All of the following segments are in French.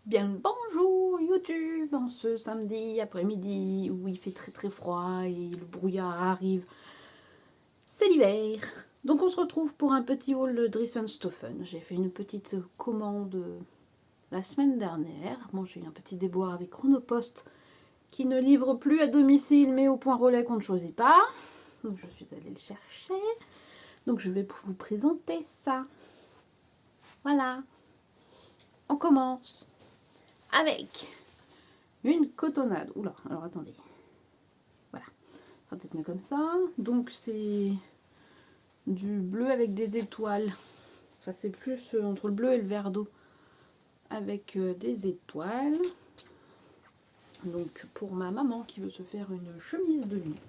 Bien le bonjour YouTube en ce samedi après-midi où il fait très froid et le brouillard arrive. C'est l'hiver. Donc on se retrouve pour un petit haul de Dressenstoffen. J'ai fait une petite commande la semaine dernière. Bon, j'ai eu un petit déboire avec Chronopost qui ne livre plus à domicile mais au point relais qu'on ne choisit pas. Donc je suis allée le chercher. Donc je vais vous présenter ça. Voilà. On commence avec une cotonnade. Oula, alors attendez. Voilà, ça va peut-être mieux comme ça. Donc c'est du bleu avec des étoiles. Ça c'est plus entre le bleu et le vert d'eau. Avec des étoiles. Donc pour ma maman qui veut se faire une chemise de nuit.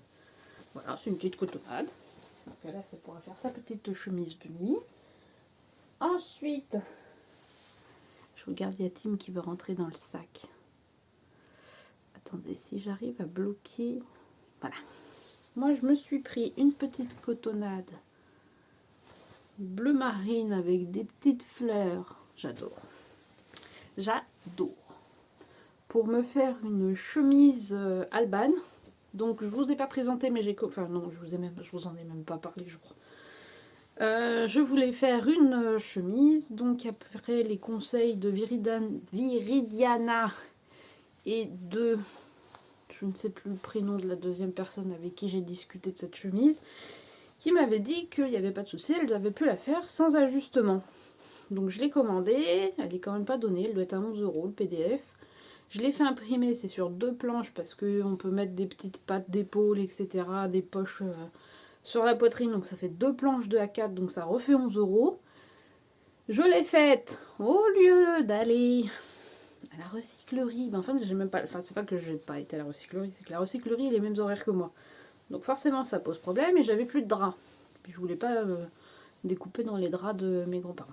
Voilà, c'est une petite cotonnade. Donc là, ça pourra faire sa petite chemise de nuit. Ensuite, je regarde, il y a Tim qui veut rentrer dans le sac. Attendez, si j'arrive à bloquer... Voilà. Moi, je me suis pris une petite cotonnade bleu marine avec des petites fleurs. J'adore. J'adore. Pour me faire une chemise Alban. Donc, je vous ai pas présenté, mais j'ai... Enfin, non, je vous en ai même pas parlé, je crois. Je voulais faire une chemise, donc après les conseils de Viridiana et de, je ne sais plus le prénom de la deuxième personne avec qui j'ai discuté de cette chemise, qui m'avait dit qu'il n'y avait pas de souci, elle avait pu la faire sans ajustement. Donc je l'ai commandée, elle est quand même pas donnée, elle doit être à 11 € le PDF. Je l'ai fait imprimer, c'est sur 2 planches parce qu'on peut mettre des petites pattes d'épaule, etc., des poches... sur la poitrine, donc ça fait 2 planches de A4, donc ça refait 11 €. Je l'ai faite au lieu d'aller à la recyclerie. Ben, enfin, j'ai même pas. Enfin, c'est pas que je n'ai pas été à la recyclerie, c'est que la recyclerie a les mêmes horaires que moi. Donc forcément, ça pose problème et j'avais plus de draps. Puis je voulais pas découper dans les draps de mes grands-parents.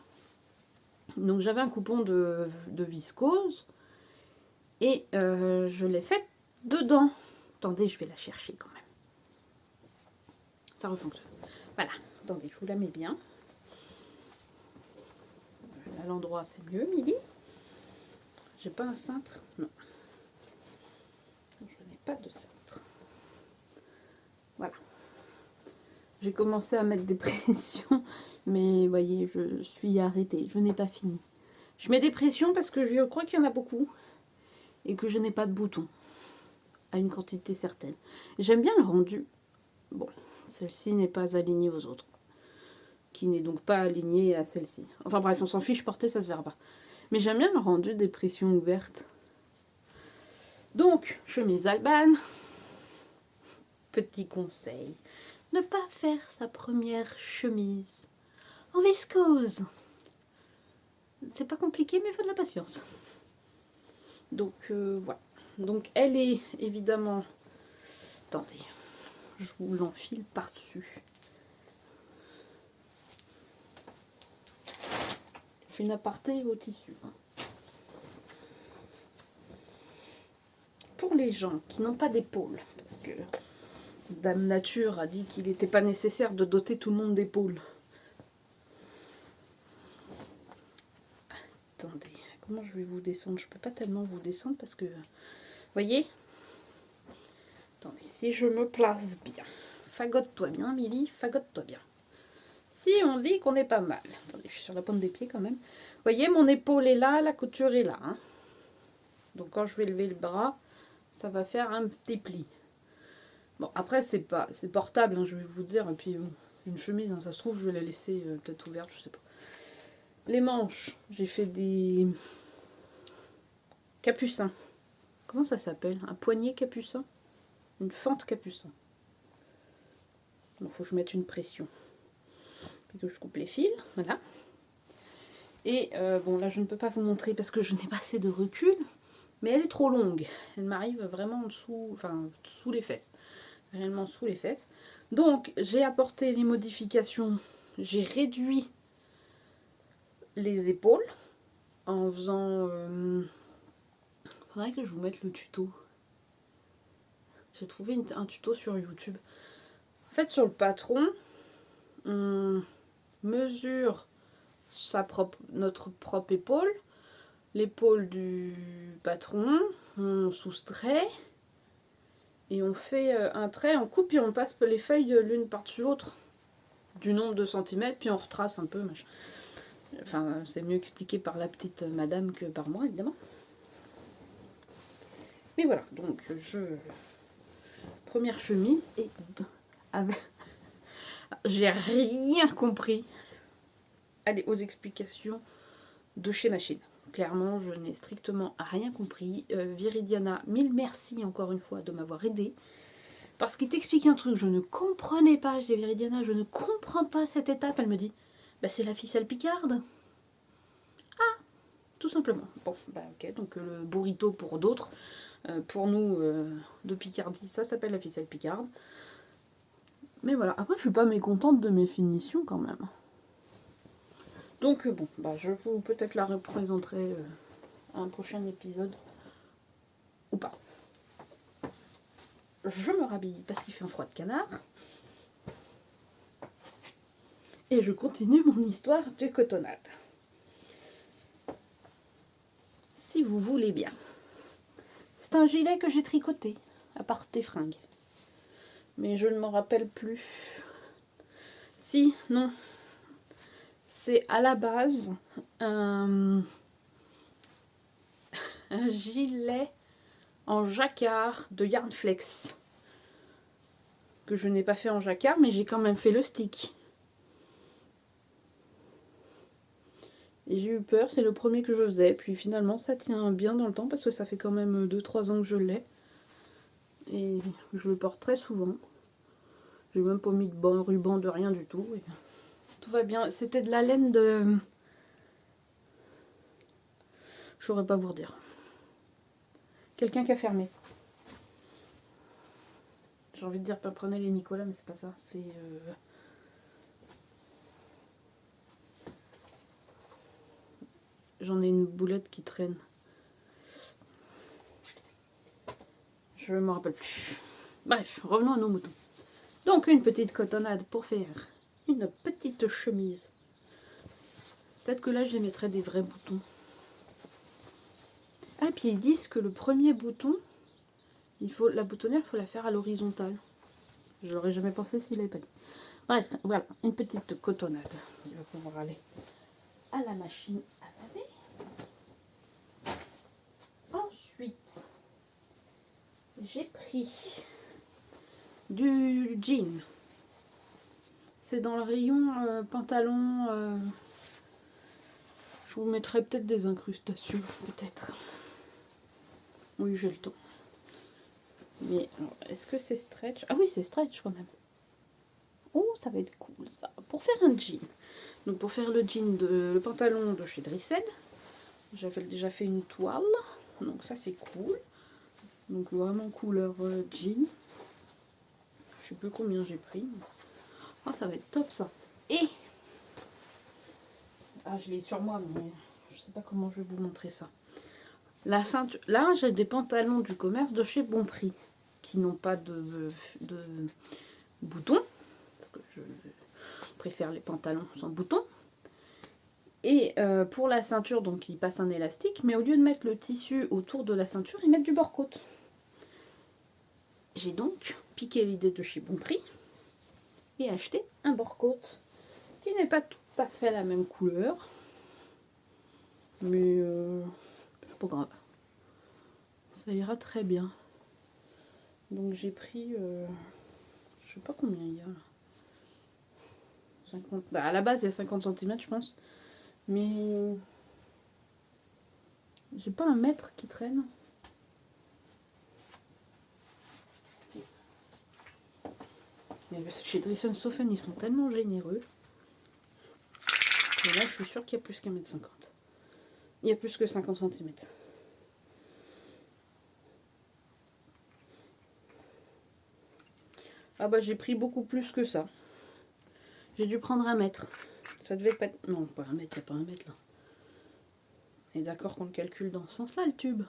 Donc j'avais un coupon de viscose et je l'ai faite dedans. Attendez, je vais la chercher quand même. Ça refonctionne. Voilà. Attendez, je vous la mets bien. À l'endroit, c'est mieux, Milly. J'ai pas un cintre? Non. Je n'ai pas de cintre. Voilà. J'ai commencé à mettre des pressions, mais voyez, je suis arrêtée. Je n'ai pas fini. Je mets des pressions parce que je crois qu'il y en a beaucoup et que je n'ai pas de boutons à une quantité certaine. J'aime bien le rendu. Bon, celle-ci n'est pas alignée aux autres, qui n'est donc pas alignée à celle-ci. Enfin bref, on s'en fiche, porter, ça se verra pas. Mais j'aime bien le rendu des pressions ouvertes. Donc, chemise Alban. Petit conseil, ne pas faire sa première chemise en viscose. C'est pas compliqué, mais il faut de la patience. Donc voilà. Donc elle est évidemment... Attendez, je vous l'enfile par-dessus. Je fais une aparté au tissu. Pour les gens qui n'ont pas d'épaule, parce que Dame Nature a dit qu'il n'était pas nécessaire de doter tout le monde d'épaules. Attendez, comment je vais vous descendre? Je peux pas tellement vous descendre parce que... Voyez? Attendez, si je me place bien. Fagotte-toi bien, Milly, fagotte-toi bien. Si on dit qu'on est pas mal. Attendez, je suis sur la pointe des pieds quand même. Vous voyez, mon épaule est là, la couture est là. Hein. Donc quand je vais lever le bras, ça va faire un petit pli. Bon, après, c'est portable, hein, je vais vous dire. Et puis, c'est une chemise, hein, ça se trouve, je vais la laisser peut-être ouverte, je sais pas. Les manches, j'ai fait des capucins. Comment ça s'appelle? Un poignet capucin? Une fente capucin. Donc, il faut que je mette une pression. Puis que je coupe les fils, voilà. Et bon, là, je ne peux pas vous montrer parce que je n'ai pas assez de recul. Mais elle est trop longue. Elle m'arrive vraiment en dessous, enfin, sous les fesses. Réellement sous les fesses. Donc, j'ai apporté les modifications. J'ai réduit les épaules en faisant... faudrait que je vous mette le tuto. J'ai trouvé un tuto sur YouTube. En fait, sur le patron, on mesure notre propre épaule. l'épaule du patron, on soustrait et on fait un trait, on coupe et on passe les feuilles l'une par-dessus l'autre du nombre de centimètres, puis on retrace un peu. Machin. Enfin, c'est mieux expliqué par la petite madame que par moi, évidemment. Mais voilà, donc première chemise et avec... j'ai rien compris. Allez, aux explications de chez Machine. Clairement, je n'ai strictement rien compris. Viridiana, mille merci encore une fois de m'avoir aidé. Parce qu'il t'explique un truc, je ne comprenais pas. Je dis Viridiana, je ne comprends pas cette étape. Elle me dit, bah c'est la ficelle picarde. Ah, tout simplement. Bon, bah ok, donc le burrito pour d'autres. Pour nous, de Picardie, ça s'appelle la ficelle picarde. Mais voilà, après je suis pas mécontente de mes finitions quand même. Donc bon, bah je vous peut-être la représenterai à un prochain épisode. Ou pas. Je me rhabille parce qu'il fait un froid de canard. Et je continue mon histoire de cotonnade. Si vous voulez bien. C'est un gilet que j'ai tricoté, à part tes fringues. Mais je ne m'en rappelle plus. Si, non. C'est à la base un gilet en jacquard de Yarnflex. Que je n'ai pas fait en jacquard, mais j'ai quand même fait le stick. Et j'ai eu peur, c'est le premier que je faisais. Puis finalement, ça tient bien dans le temps parce que ça fait quand même 2-3 ans que je l'ai. Et je le porte très souvent. J'ai même pas mis de ruban, de rien du tout. Et tout va bien. C'était de la laine de... Je saurais pas vous redire. Quelqu'un qui a fermé. J'ai envie de dire pas prenez les Nicolas, mais c'est pas ça. C'est... J'en ai une boulette qui traîne. Je ne me rappelle plus. Bref, revenons à nos moutons. Donc une petite cotonnade pour faire une petite chemise. Peut-être que là je mettrai des vrais boutons. Ah, puis ils disent que le premier bouton, la boutonnière, il faut la faire à l'horizontale. Je l'aurais jamais pensé s'il n'avait pas dit. Bref, voilà, une petite cotonnade. Il va pouvoir aller à la machine à laver. Ensuite, j'ai pris du jean. C'est dans le rayon pantalon. Je vous mettrai peut-être des incrustations, peut-être. Oui, j'ai le temps. Mais est-ce que c'est stretch? Ah oui, c'est stretch quand même. Oh, ça va être cool ça. Pour faire un jean. Donc pour faire le jean, le pantalon de chez Drissed, j'avais déjà fait une toile. Donc ça c'est cool. Donc vraiment couleur jean. Je sais plus combien j'ai pris. Ah, ça va être top ça. Et ah, je l'ai sur moi, mais je sais pas comment je vais vous montrer ça. La ceinture. Là, j'ai des pantalons du commerce de chez Bon Prix qui n'ont pas de boutons. Parce que je préfère les pantalons sans boutons. Et pour la ceinture, donc ils passent un élastique, mais au lieu de mettre le tissu autour de la ceinture, ils mettent du bord-côte. J'ai donc piqué l'idée de chez Bon Prix et acheté un bord-côte qui n'est pas tout à fait la même couleur, mais c'est pas grave, ça ira très bien. Donc j'ai pris, je sais pas combien il y a là. 50, bah à la base il y a 50 cm je pense, mais j'ai pas un mètre qui traîne. Si. Mais chez Drissed Sofen ils sont tellement généreux. Et là je suis sûre qu'il y a plus qu'un mètre 50. Il y a plus que 50 cm. Ah bah j'ai pris beaucoup plus que ça. J'ai dû prendre un mètre. Ça devait pas être... Non, pas un mètre, il n'y a pas un mètre là. Et d'accord qu'on le calcule dans ce sens-là, le tube.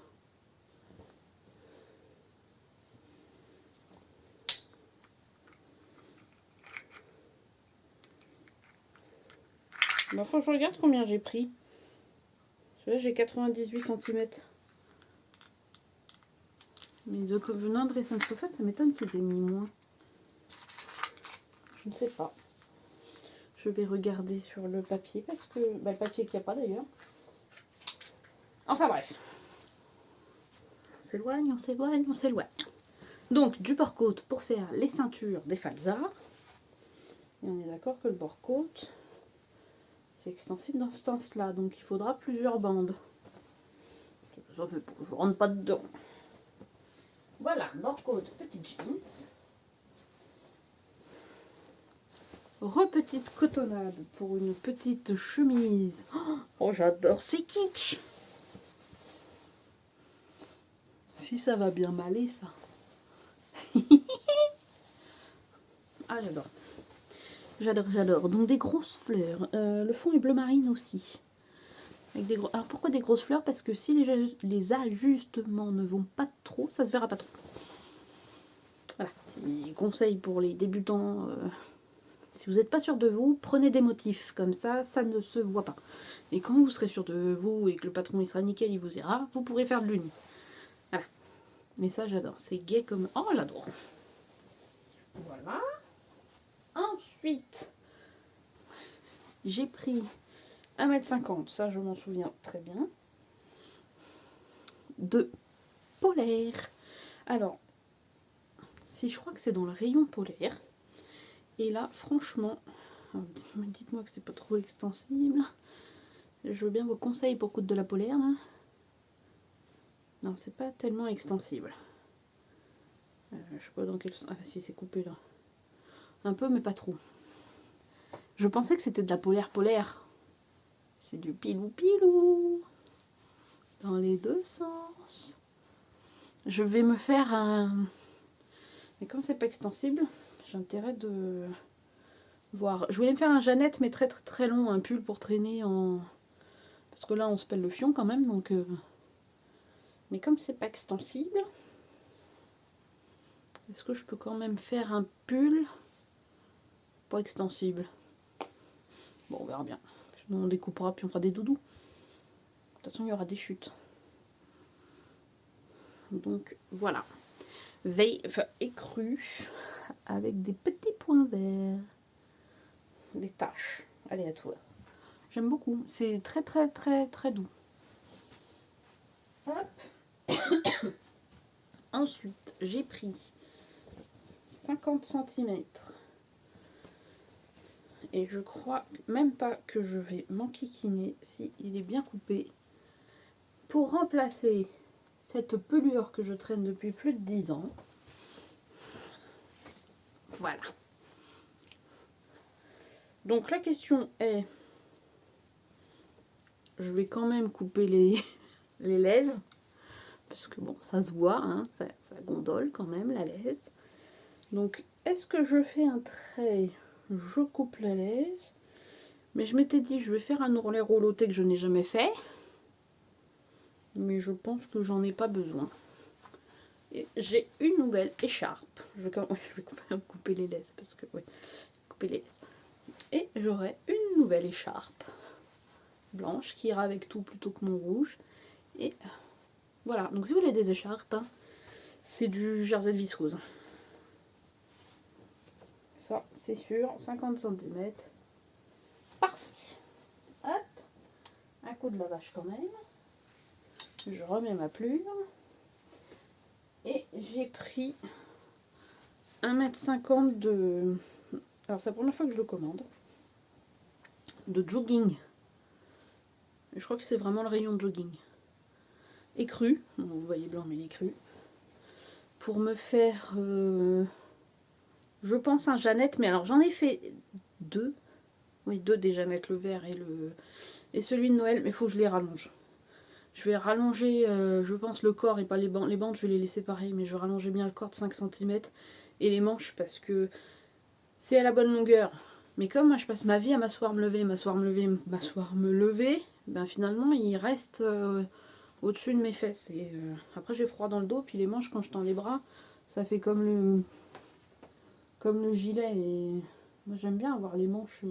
Bon, faut que je regarde combien j'ai pris. Là, j'ai 98 cm. Mais de venant de Recent Sofa, ça m'étonne qu'ils aient mis moins. Je ne sais pas. Je vais regarder sur le papier parce que... Bah, le papier qu'il n'y a pas d'ailleurs. Enfin bref. On s'éloigne, on s'éloigne, on s'éloigne. Donc du bord-côte pour faire les ceintures des falzas. Et on est d'accord que le bord-côte, c'est extensible dans ce sens-là. Donc il faudra plusieurs bandes. Je ne rentre pas dedans. Voilà, bord-côte, petite jeans. Repetite cotonnade pour une petite chemise. Oh, j'adore, c'est kitsch. Si ça va bien m'aller, ça. Ah, j'adore. J'adore, j'adore. Donc des grosses fleurs. Le fond est bleu marine aussi. Avec des gros... Alors pourquoi des grosses fleurs? Parce que si les ajustements ne vont pas trop, ça se verra pas trop. Voilà, c'est conseil pour les débutants. Si vous n'êtes pas sûr de vous, prenez des motifs. Comme ça, ça ne se voit pas. Et quand vous serez sûr de vous et que le patron il sera nickel, il vous ira, vous pourrez faire de l'uni. Voilà. Mais ça, j'adore. C'est gai comme... Oh, j'adore. Voilà. Ensuite, j'ai pris 1,50 m. Ça, je m'en souviens très bien. De polaire. Alors, si je crois que c'est dans le rayon polaire. Et là, franchement, dites-moi que c'est pas trop extensible. Je veux bien vos conseils pour coudre de la polaire. Là. Non, c'est pas tellement extensible. Je sais pas dans quel sens. Ah, si, c'est coupé là. Un peu, mais pas trop. Je pensais que c'était de la polaire polaire. C'est du pilou-pilou. Dans les deux sens. Je vais me faire un... Mais comme c'est pas extensible, j'ai intérêt de voir. Je voulais me faire un Jeannette, mais très très très long, un pull pour traîner en... Parce que là, on se pèle le fion quand même, donc... Mais comme c'est pas extensible, est-ce que je peux quand même faire un pull pas extensible? Bon, on verra bien. Sinon, on découpera, puis on fera des doudous. De toute façon, il y aura des chutes. Donc, voilà. Veille, enfin, écru, avec des petits points verts. Des taches aléatoires. J'aime beaucoup. C'est très, très, très, très doux. Hop. Ensuite, j'ai pris 50 cm. Et je crois même pas que je vais m'enquiquiner si il est bien coupé. Pour remplacer cette pelure que je traîne depuis plus de 10 ans. Voilà. Donc la question est, je vais quand même couper les lèzes. Parce que bon, ça se voit, hein, ça gondole quand même la laise. Donc, est-ce que je fais un trait? Je coupe la laise. Mais je m'étais dit, je vais faire un ourlet rouloté que je n'ai jamais fait. Mais je pense que j'en ai pas besoin. J'ai une nouvelle écharpe. Je vais quand même couper les laises. Parce que, oui, couper les laises. Et j'aurai une nouvelle écharpe blanche qui ira avec tout plutôt que mon rouge. Et voilà. Donc, si vous voulez des écharpes, hein, c'est du jersey de viscose. Ça, c'est sûr, 50 cm. Parfait. Hop. Un coup de lavage quand même. Je remets ma plume. Et j'ai pris 1,50 m de... Alors, c'est la première fois que je le commande. De jogging. Et je crois que c'est vraiment le rayon de jogging. Écru. Bon, vous voyez blanc, mais il est cru. Pour me faire... je pense un Jeannette. Mais alors, j'en ai fait deux. Oui, deux des Jeannette, le vert et celui de Noël, mais il faut que je les rallonge. Je vais rallonger, je pense, le corps et pas les bandes. Les bandes, je vais les laisser pareil, mais je vais rallonger bien le corps de 5 cm et les manches parce que c'est à la bonne longueur. Mais comme moi, je passe ma vie à m'asseoir, me lever, m'asseoir, me lever, m'asseoir, me lever, ben finalement, il reste au-dessus de mes fesses. Et après, j'ai froid dans le dos, puis les manches, quand je tends les bras, ça fait comme le gilet. Et moi, j'aime bien avoir les manches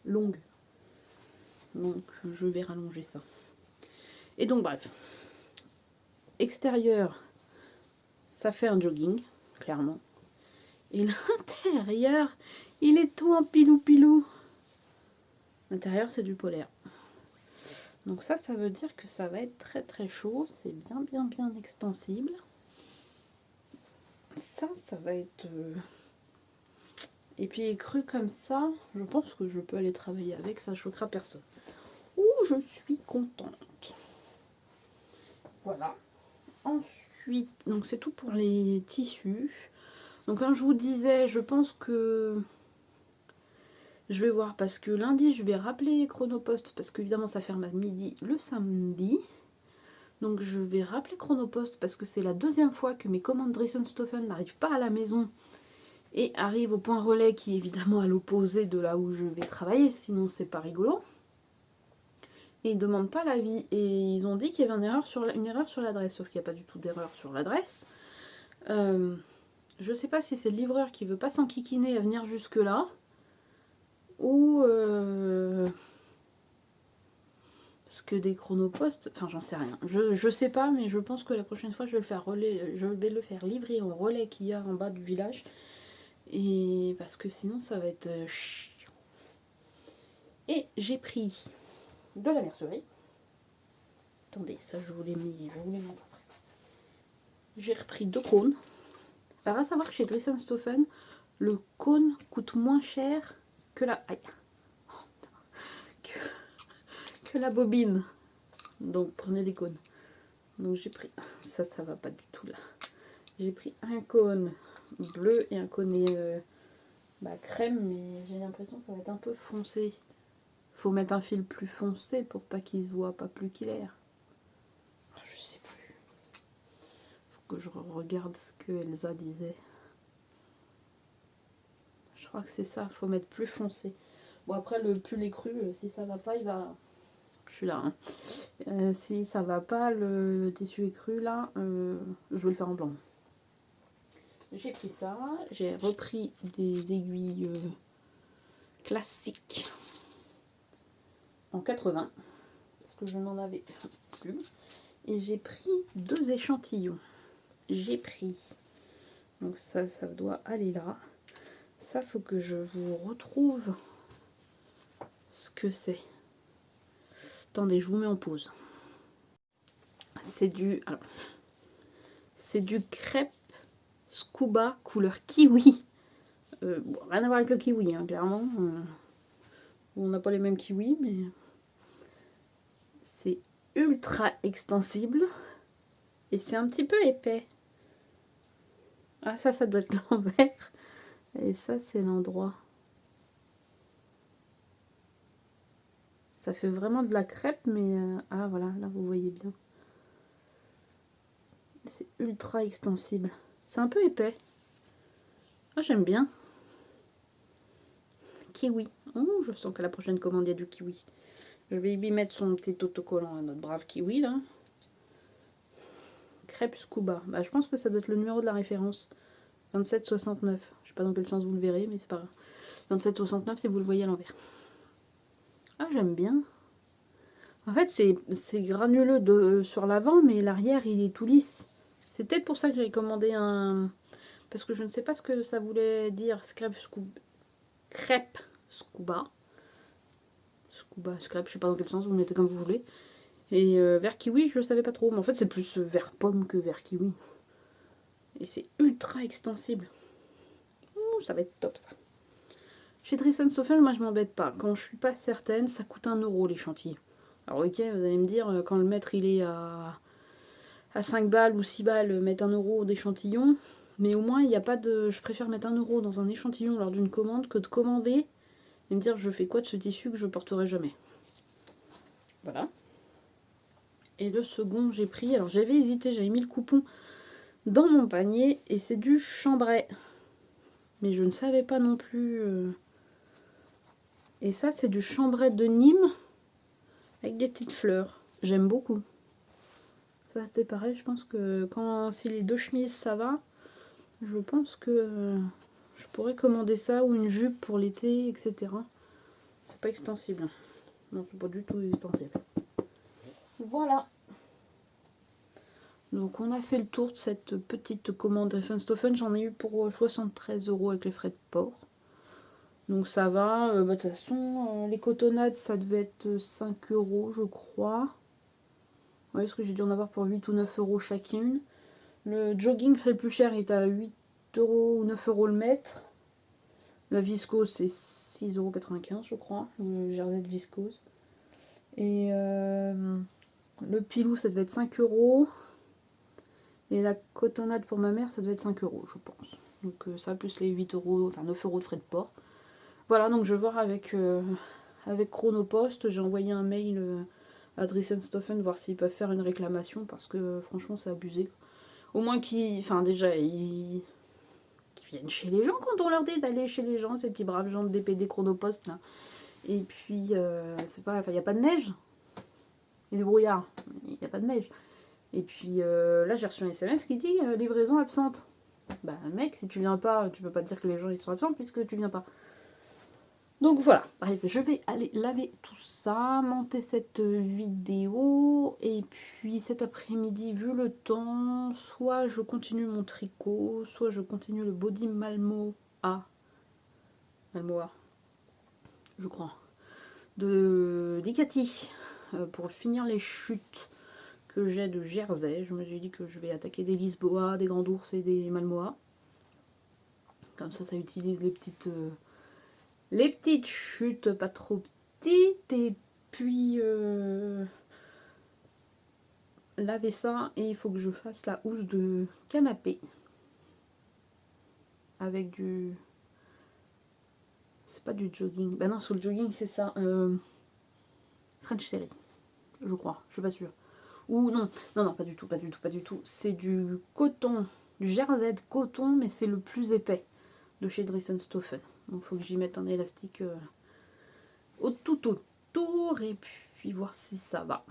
longues. Donc, je vais rallonger ça. Et donc bref, extérieur, ça fait un jogging, clairement. Et l'intérieur, il est tout en pilou-pilou. L'intérieur, c'est du polaire. Donc ça veut dire que ça va être très très chaud. C'est bien extensible. Ça va être... Et puis cru comme ça, je pense que je peux aller travailler avec, ça ne choquera personne. Ouh, je suis contente. Voilà. Ensuite, donc c'est tout pour les tissus. Donc comme je vous disais, je pense que je vais voir parce que lundi je vais rappeler Chronopost parce qu'évidemment ça ferme à midi le samedi. Donc je vais rappeler Chronopost parce que c'est la deuxième fois que mes commandes Dressenstoffen n'arrivent pas à la maison et arrivent au point relais qui est évidemment à l'opposé de là où je vais travailler, sinon c'est pas rigolo. Et ils ne demandent pas l'avis et ils ont dit qu'il y avait une erreur sur l'adresse, sauf qu'il n'y a pas du tout d'erreur sur l'adresse. Je sais pas si c'est le livreur qui veut pas s'enquiquiner à venir jusque là ou parce que des chronopostes, enfin j'en sais rien. Je sais pas, mais je pense que la prochaine fois je vais le faire livrer au relais qu'il y a en bas du village. Et parce que sinon ça va être chiant. Et j'ai pris de la mercerie. Attendez, ça je vous l'ai montre après. J'ai repris 2 cônes. Alors à savoir que chez Dressenstoffen, le cône coûte moins cher que la... Aïe. Que la bobine. Donc prenez des cônes. Donc j'ai pris... Ça va pas du tout là. J'ai pris un cône bleu et un cône crème, mais j'ai l'impression que ça va être un peu foncé. Faut mettre un fil plus foncé pour pas qu'il se voit pas plus clair. Je sais plus. Faut que je regarde ce que Elsa disait. Je crois que c'est ça, faut mettre plus foncé. Bon après le pull est cru, si ça va pas, il va... Je suis là. Hein. Si ça va pas, le tissu est cru là, je vais le faire en blanc. J'ai pris ça, j'ai repris des aiguilles classiques en 80 parce que je n'en avais plus. Et j'ai pris 2 échantillons. J'ai pris, donc ça doit aller là. Ça, faut que je vous retrouve ce que c'est. Attendez, je vous mets en pause. C'est du crêpe scuba couleur kiwi. Bon, rien à voir avec le kiwi, hein, clairement. On n'a pas les mêmes kiwis, mais c'est ultra extensible et c'est un petit peu épais. Ah, ça doit être l'envers. Et ça, c'est l'endroit. Ça fait vraiment de la crêpe, mais... ah, voilà, là, vous voyez bien. C'est ultra extensible. C'est un peu épais. Ah, j'aime bien. Kiwi. Oh, je sens que la prochaine commande, il y a du kiwi. Je vais lui mettre son petit autocollant à notre brave kiwi, là. Crêpe scuba. Bah, je pense que ça doit être le numéro de la référence. 2769. Je sais pas dans quel sens vous le verrez, mais c'est pas grave. 2769 si vous le voyez à l'envers. Ah, j'aime bien. En fait, c'est granuleux sur l'avant, mais l'arrière, il est tout lisse. C'est peut-être pour ça que j'ai commandé un... Parce que je ne sais pas ce que ça voulait dire. Crêpe scuba. Scuba, crêpe, je sais pas dans quel sens, vous le mettez comme vous voulez. Et vert kiwi, je ne savais pas trop. Mais en fait, c'est plus vert pomme que vert kiwi. Et c'est ultra extensible. Ouh, ça va être top, ça. Chez Dressenstoffen, moi, je m'embête pas. Quand je suis pas certaine, ça coûte 1 € l'échantillon. Alors, ok, vous allez me dire, quand le mètre, il est à 5 balles ou 6 balles, mettre 1 € d'échantillon. Mais au moins, il n'y a pas de... Je préfère mettre 1 € dans un échantillon lors d'une commande que de commander et me dire, je fais quoi de ce tissu que je porterai jamais. Voilà. Et le second, j'ai pris... Alors, j'avais hésité, j'avais mis le coupon dans mon panier et c'est du chambray. Mais je ne savais pas non plus... Et ça, c'est du chambray de Nîmes avec des petites fleurs. J'aime beaucoup. Ça, c'est pareil, je pense que si les 2 chemises, ça va, je pense que je pourrais commander ça ou une jupe pour l'été, etc. C'est pas extensible. Non, c'est pas du tout extensible. Voilà. Donc on a fait le tour de cette petite commande Dressenstoffen. J'en ai eu pour 73 € avec les frais de port. Donc ça va. De toute façon, les cotonnades, ça devait être 5 € je crois. Oui, parce que j'ai dû en avoir pour 8 ou 9 € chacune. Le jogging, c'est le plus cher, il est à 8 € ou 9 € le mètre. La viscose, c'est 6,95 € je crois. Le jersey de viscose. Et le pilou, ça devait être 5 €. Et la cotonnade pour ma mère, ça devait être 5 € je pense. Donc ça, plus les 8 €, enfin 9 € de frais de port. Voilà, donc je vais voir avec Chronopost. J'ai envoyé un mail à Dressenstoffen, voir s'ils peuvent faire une réclamation, parce que franchement, c'est abusé. Au moins qu'ils... Enfin, déjà, qu'ils viennent chez les gens quand on leur dit d'aller chez les gens, ces petits braves gens de DPD Chronopost, là. Et puis, c'est pas... Enfin, il n'y a pas de neige. Il y a du brouillard. Il n'y a pas de neige. Et puis, là, j'ai reçu un SMS qui dit livraison absente. Bah, mec, si tu viens pas, tu peux pas dire que les gens ils sont absents puisque tu viens pas. Donc voilà, bref, je vais aller laver tout ça, monter cette vidéo, et puis cet après-midi, vu le temps, soit je continue mon tricot, soit je continue le body Malmoa, je crois, de Ducati, pour finir les chutes que j'ai de Jersey. Je me suis dit que je vais attaquer des Lisboa, des Grands Ours et des Malmoa. Comme ça utilise les petites chutes pas trop petites. Et puis laver ça, et il faut que je fasse la housse de canapé avec du... C'est pas du jogging. Bah non, sur le jogging c'est ça. French Terry, je crois. Je suis pas sûre. Ou non, non, pas du tout, pas du tout, pas du tout. C'est du coton, du jersey de coton, mais c'est le plus épais de chez Dressenstoffen. Donc il faut que j'y mette un élastique tout autour, et puis voir si ça va.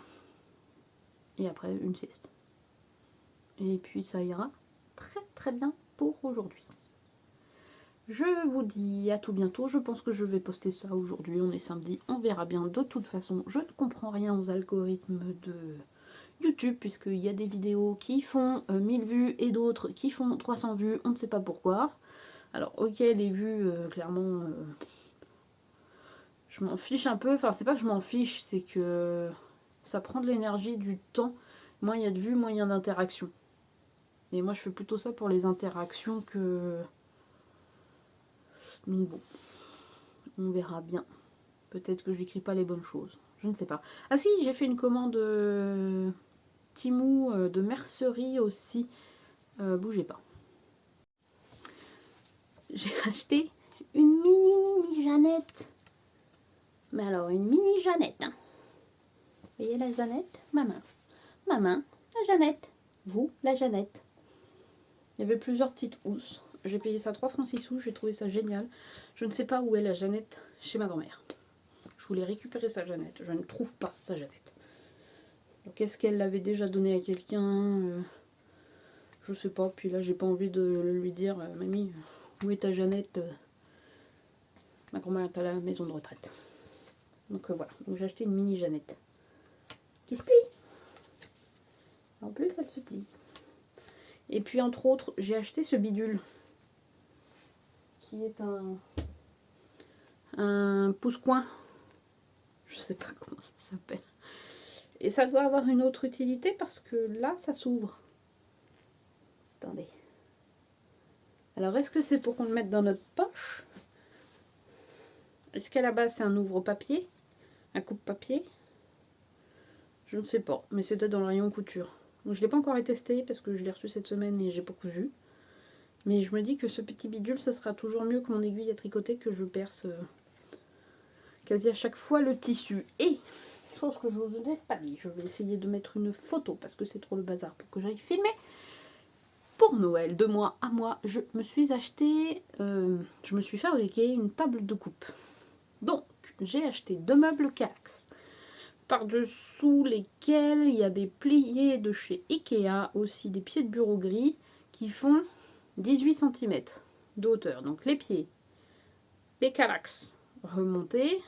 Et après une sieste. Et puis ça ira très très bien pour aujourd'hui. Je vous dis à tout bientôt. Je pense que je vais poster ça aujourd'hui. On est samedi, on verra bien. De toute façon, je ne comprends rien aux algorithmes de YouTube, puisqu'il y a des vidéos qui font 1000 vues et d'autres qui font 300 vues. On ne sait pas pourquoi. Alors ok, les vues, clairement, je m'en fiche un peu. Enfin, c'est pas que je m'en fiche, c'est que ça prend de l'énergie, du temps. Moins il y a de vues, moins il y a d'interactions. Et moi, je fais plutôt ça pour les interactions que... Donc bon, on verra bien. Peut-être que je n'écris pas les bonnes choses. Je ne sais pas. Ah si, j'ai fait une commande Temu de mercerie aussi. Bougez pas. J'ai acheté une mini Jeannette. Mais alors, une mini Jeannette. Hein. Vous voyez la Jeannette? Ma main. Ma main, la Jeannette. Vous, la Jeannette. Il y avait plusieurs petites housses. J'ai payé ça 3 francs 6 sous. J'ai trouvé ça génial. Je ne sais pas où est la Jeannette chez ma grand-mère. Je voulais récupérer sa Jeannette. Je ne trouve pas sa Jeannette. Donc est-ce qu'elle l'avait déjà donnée à quelqu'un je sais pas. Puis là, j'ai pas envie de lui dire mamie, où est ta Jeannette ma grand-mère est à la maison de retraite. Donc voilà. Donc j'ai acheté une mini Jeannette qui se plie. En plus, elle se plie. Et puis entre autres, j'ai acheté ce bidule qui est un pouce-coin. Je sais pas comment ça s'appelle. Et ça doit avoir une autre utilité parce que là, ça s'ouvre. Attendez. Alors, est-ce que c'est pour qu'on le mette dans notre poche? Est-ce qu'à la base, c'est un ouvre-papier? Un coupe-papier? Je ne sais pas, mais c'était dans le rayon couture. Donc, je ne l'ai pas encore testé parce que je l'ai reçu cette semaine et j'ai pas cousu. Mais je me dis que ce petit bidule, ça sera toujours mieux que mon aiguille à tricoter que je perce quasi à chaque fois le tissu. Et, chose que je vous ai pas dit, je vais essayer de mettre une photo parce que c'est trop le bazar pour que j'aille filmer. Pour Noël, de moi à moi, je me suis acheté, je me suis fabriqué une table de coupe. Donc, j'ai acheté 2 meubles Kallax, par-dessous lesquels il y a des pliés de chez Ikea, aussi des pieds de bureau gris qui font 18 cm de hauteur. Donc les pieds, les Kallax remontés,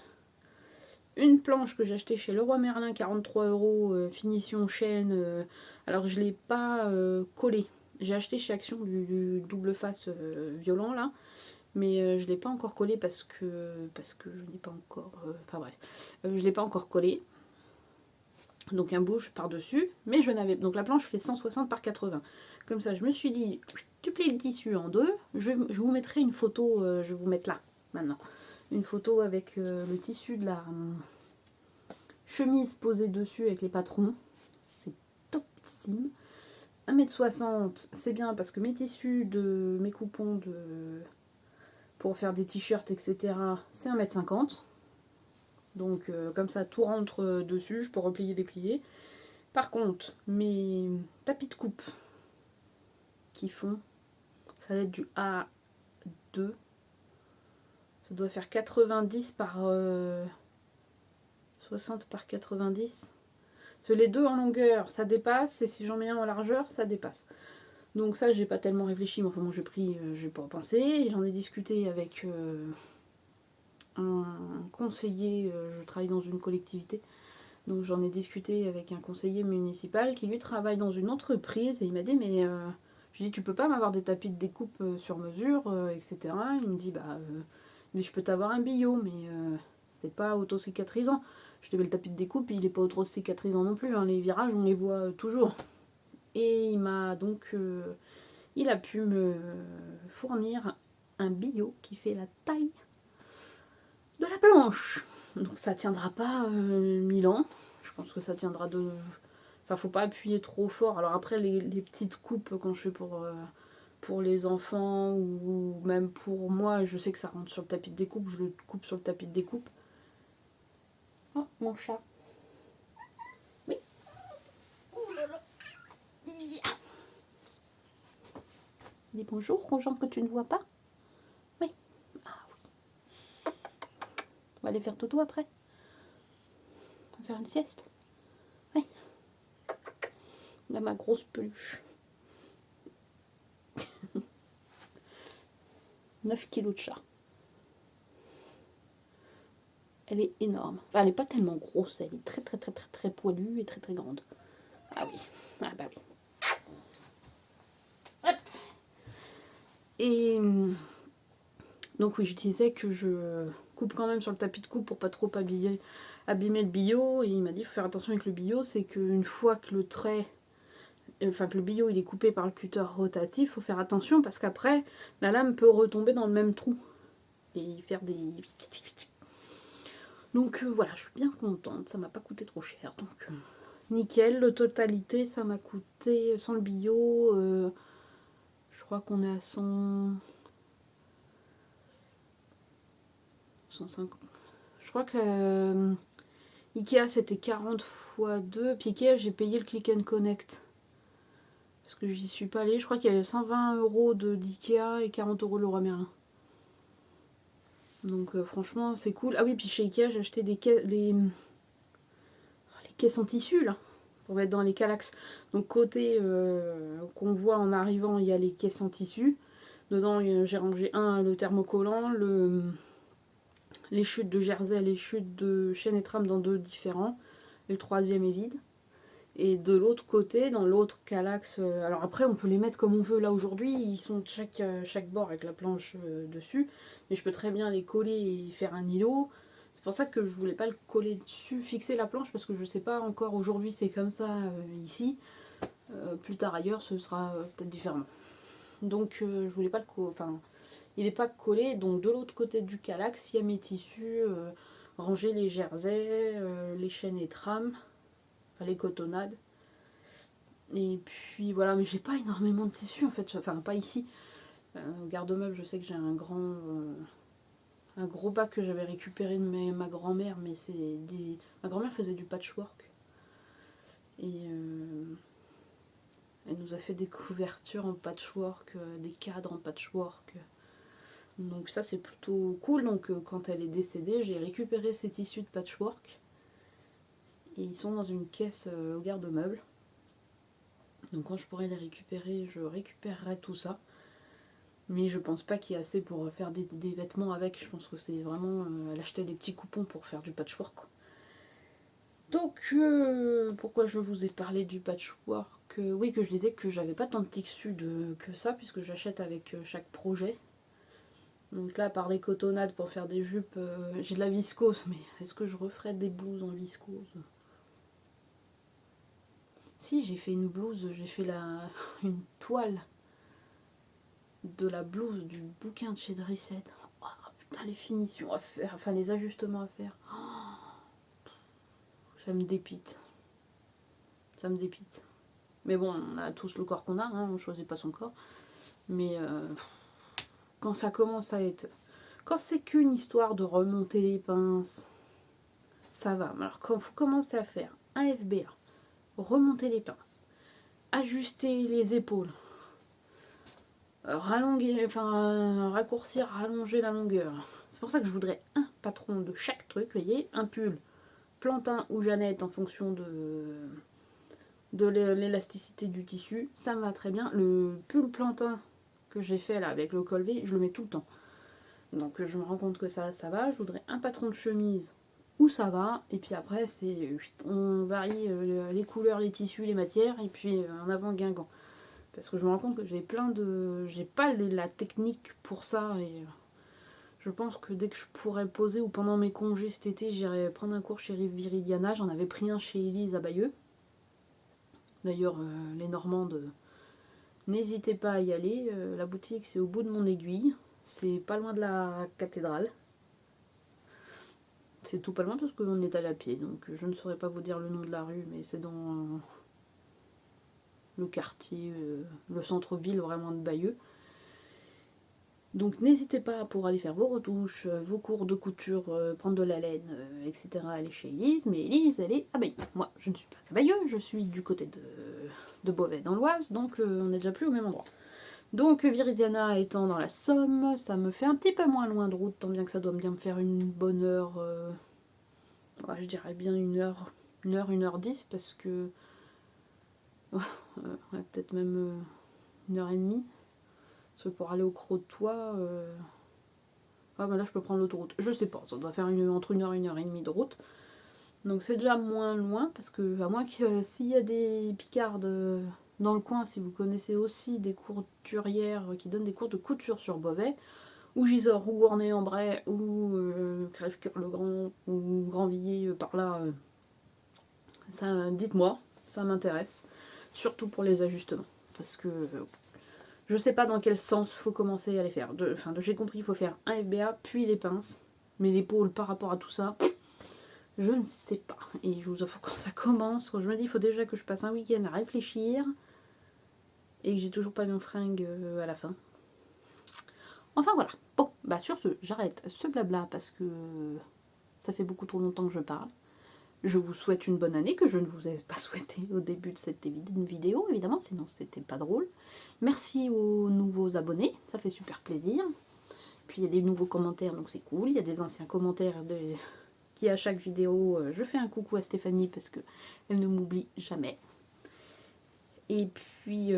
une planche que j'ai achetée chez Leroy Merlin, 43 €, finition chêne. Alors je ne l'ai pas collée. J'ai acheté chez Action du double face violent là. Mais je ne l'ai pas encore collé parce que je n'ai pas encore... Enfin bref, je ne l'ai pas encore collé. Donc un bouge par-dessus. Mais je n'avais... Donc la planche fait 160 par 80. Comme ça, je me suis dit, tu plies le tissu en deux. Je vous mettrai une photo, je vais vous mettre là, maintenant. Une photo avec le tissu de la chemise posée dessus avec les patrons. C'est topissime. 1,60 m, c'est bien parce que mes tissus de mes coupons pour faire des t-shirts, etc., c'est 1,50 m. Donc comme ça, tout rentre dessus, je peux replier, déplier. Par contre, mes tapis de coupe qui font, ça va être du A2. Ça doit faire 90 par 60 par 90. Parce que les deux en longueur, ça dépasse, et si j'en mets un en largeur, ça dépasse. Donc ça, j'ai pas tellement réfléchi, mais enfin bon, j'ai pas pensé. J'en ai discuté avec un conseiller, je travaille dans une collectivité, donc j'en ai discuté avec un conseiller municipal qui lui travaille dans une entreprise, et il m'a dit, mais je lui ai dit, tu peux pas m'avoir des tapis de découpe sur mesure, etc. Il me dit, mais je peux t'avoir un bio, mais c'est pas auto-cicatrisant. Je te mets le tapis de découpe, il est pas auto-cicatrisant non plus, hein. Les virages, on les voit toujours. Et il m'a donc, il a pu me fournir un bio qui fait la taille de la planche. Donc ça tiendra pas 1000 ans. Je pense que ça tiendra de... Enfin, faut pas appuyer trop fort. Alors après, les petites coupes, quand je fais pour les enfants ou même pour moi, je sais que ça rentre sur le tapis de découpe, je le coupe sur le tapis de découpe. Oh, mon chat. Oui. Ouh là là. Dis bonjour aux gens que tu ne vois pas. Oui. Ah oui. On va aller faire toto après. On va faire une sieste. Oui. Là, ma grosse peluche. 9 kilos de chat. Elle est énorme. Enfin, elle n'est pas tellement grosse, elle est très très très très très poilue et très très grande. Ah oui. Ah bah oui. Hop. Et donc oui, je disais que je coupe quand même sur le tapis de coupe pour pas trop abîmer le bio. Et il m'a dit, il faut faire attention avec le bio, c'est qu'une fois que le trait, enfin que le bio il est coupé par le cutter rotatif, il faut faire attention parce qu'après, la lame peut retomber dans le même trou et faire des... Donc voilà, je suis bien contente, ça m'a pas coûté trop cher. Donc nickel, la totalité, ça m'a coûté, sans le bio, je crois qu'on est à 150. Je crois que Ikea c'était 40 x 2, puis Ikea j'ai payé le click and connect. Parce que j'y suis pas allée, je crois qu'il y avait 120 € d'Ikea et 40 € Leroy Merlin. Donc franchement c'est cool. Ah oui, puis chez Ikea j'ai acheté les caisses en tissu là, pour mettre dans les Kallax. Donc côté qu'on voit en arrivant, il y a les caisses en tissu. Dedans j'ai rangé le thermocollant, les chutes de jersey, les chutes de chaîne et trame dans deux différents. Et le troisième est vide. Et de l'autre côté, dans l'autre Kallax, alors après on peut les mettre comme on veut. Là aujourd'hui, ils sont de chaque bord avec la planche dessus. Mais je peux très bien les coller et faire un îlot. C'est pour ça que je voulais pas le coller dessus, fixer la planche, parce que je sais pas encore, aujourd'hui c'est comme ça ici. Plus tard ailleurs, ce sera peut-être différemment. Donc je voulais pas le coller, enfin il n'est pas collé. Donc de l'autre côté du Kallax, il y a mes tissus, ranger les jerseys, les chaînes et trames, enfin les cotonnades. Et puis voilà, mais j'ai pas énormément de tissus en fait, enfin pas ici. Au garde-meuble, je sais que j'ai un gros bac que j'avais récupéré de ma grand-mère, mais c'est des... Ma grand-mère faisait du patchwork. Et elle nous a fait des couvertures en patchwork, des cadres en patchwork. Donc ça c'est plutôt cool. Donc quand elle est décédée, j'ai récupéré ces tissus de patchwork. Et ils sont dans une caisse au garde-meuble. Donc quand je pourrai les récupérer, je récupérerai tout ça. Mais je pense pas qu'il y ait assez pour faire des vêtements avec. Je pense que c'est vraiment... elle achetait des petits coupons pour faire du patchwork, quoi. Donc, pourquoi je vous ai parlé du patchwork? Oui, que je disais que j'avais pas tant de tissu que ça, puisque j'achète avec chaque projet. Donc là, par les cotonnades pour faire des jupes, j'ai de la viscose, mais est-ce que je referais des blouses en viscose? Si, j'ai fait une blouse, j'ai fait une toile de la blouse du bouquin de chez Drissette. Oh, putain, les finitions à faire, enfin les ajustements à faire. Oh, ça me dépite. Ça me dépite. Mais bon, on a tous le corps qu'on a, hein, on ne choisit pas son corps. Mais quand ça commence à être... Quand c'est qu'une histoire de remonter les pinces, ça va. Alors quand il faut commencer à faire un FBA, remonter les pinces, ajuster les épaules, raccourcir, rallonger la longueur. C'est pour ça que je voudrais un patron de chaque truc, vous voyez, un pull Plantin ou Jeannette en fonction de l'élasticité du tissu, ça me va très bien. Le pull Plantin que j'ai fait là avec le col V, je le mets tout le temps. Donc je me rends compte que ça va. Je voudrais un patron de chemise où ça va. Et puis après, on varie les couleurs, les tissus, les matières. Et puis en avant Guingamp. Parce que je me rends compte que j'ai pas la technique pour ça. Et je pense que dès que je pourrais poser ou pendant mes congés cet été, j'irai prendre un cours chez Viridiana. J'en avais pris un chez Elise à Bayeux. D'ailleurs, les Normandes, n'hésitez pas à y aller. La boutique, c'est au bout de mon aiguille. C'est pas loin de la cathédrale. C'est tout pas loin parce qu'on est allé à pied. Donc je ne saurais pas vous dire le nom de la rue, mais c'est dans le quartier, le centre-ville vraiment de Bayeux. Donc n'hésitez pas pour aller faire vos retouches, vos cours de couture, prendre de la laine, etc. Aller chez Elise. Mais Elise, elle est à Bayeux. Moi, je ne suis pas à Bayeux, je suis du côté de Beauvais dans l'Oise. Donc on n'est déjà plus au même endroit. Donc Viridiana étant dans la Somme, ça me fait un petit peu moins loin de route, tant bien que ça doit bien me faire une bonne heure, je dirais bien 1h10, parce que peut-être même 1h30, parce que pour aller au Crotoy, là je peux prendre l'autoroute, je sais pas, ça doit faire entre 1h et 1h30 de route, donc c'est déjà moins loin, parce que à moins que s'il y a des picardes dans le coin, si vous connaissez aussi des couturières qui donnent des cours de couture sur Beauvais, ou Gisors, ou Gournay-en-Bray, ou Crèvecoeur-le-Grand, ou Grandvilliers par là, ça, dites-moi, ça m'intéresse, surtout pour les ajustements, parce que je sais pas dans quel sens il faut commencer à les faire. J'ai compris, il faut faire un FBA, puis les pinces, mais l'épaule par rapport à tout ça, je ne sais pas. Et je vous avoue, quand ça commence, quand je me dis il faut déjà que je passe un week-end à réfléchir, et que j'ai toujours pas mon fringue à la fin. Enfin voilà. Bon, sur ce, j'arrête ce blabla parce que ça fait beaucoup trop longtemps que je parle. Je vous souhaite une bonne année que je ne vous ai pas souhaité au début de cette vidéo, évidemment, sinon c'était pas drôle. Merci aux nouveaux abonnés, ça fait super plaisir. Puis il y a des nouveaux commentaires, donc c'est cool. Il y a des anciens commentaires qui à chaque vidéo, je fais un coucou à Stéphanie parce que elle ne m'oublie jamais. Et puis,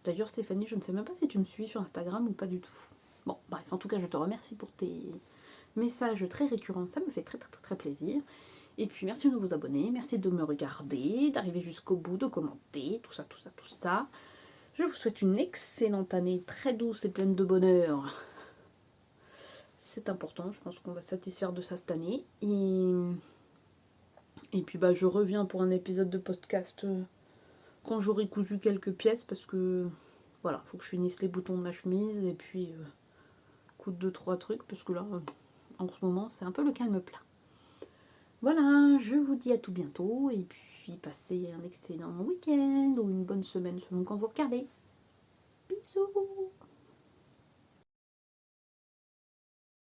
d'ailleurs Stéphanie, je ne sais même pas si tu me suis sur Instagram ou pas du tout. Bon, bref, en tout cas, je te remercie pour tes messages très récurrents, ça me fait très très très, très plaisir. Et puis merci aux nouveaux abonnés, merci de me regarder, d'arriver jusqu'au bout, de commenter, tout ça, tout ça, tout ça. Je vous souhaite une excellente année, très douce et pleine de bonheur. C'est important, je pense qu'on va satisfaire de ça cette année. Et puis je reviens pour un épisode de podcast quand j'aurai cousu quelques pièces, parce que voilà, faut que je finisse les boutons de ma chemise et puis coudre 2-3 trucs, parce que là, en ce moment, c'est un peu le calme plat. Voilà, je vous dis à tout bientôt et puis passez un excellent week-end ou une bonne semaine selon quand vous regardez. Bisous!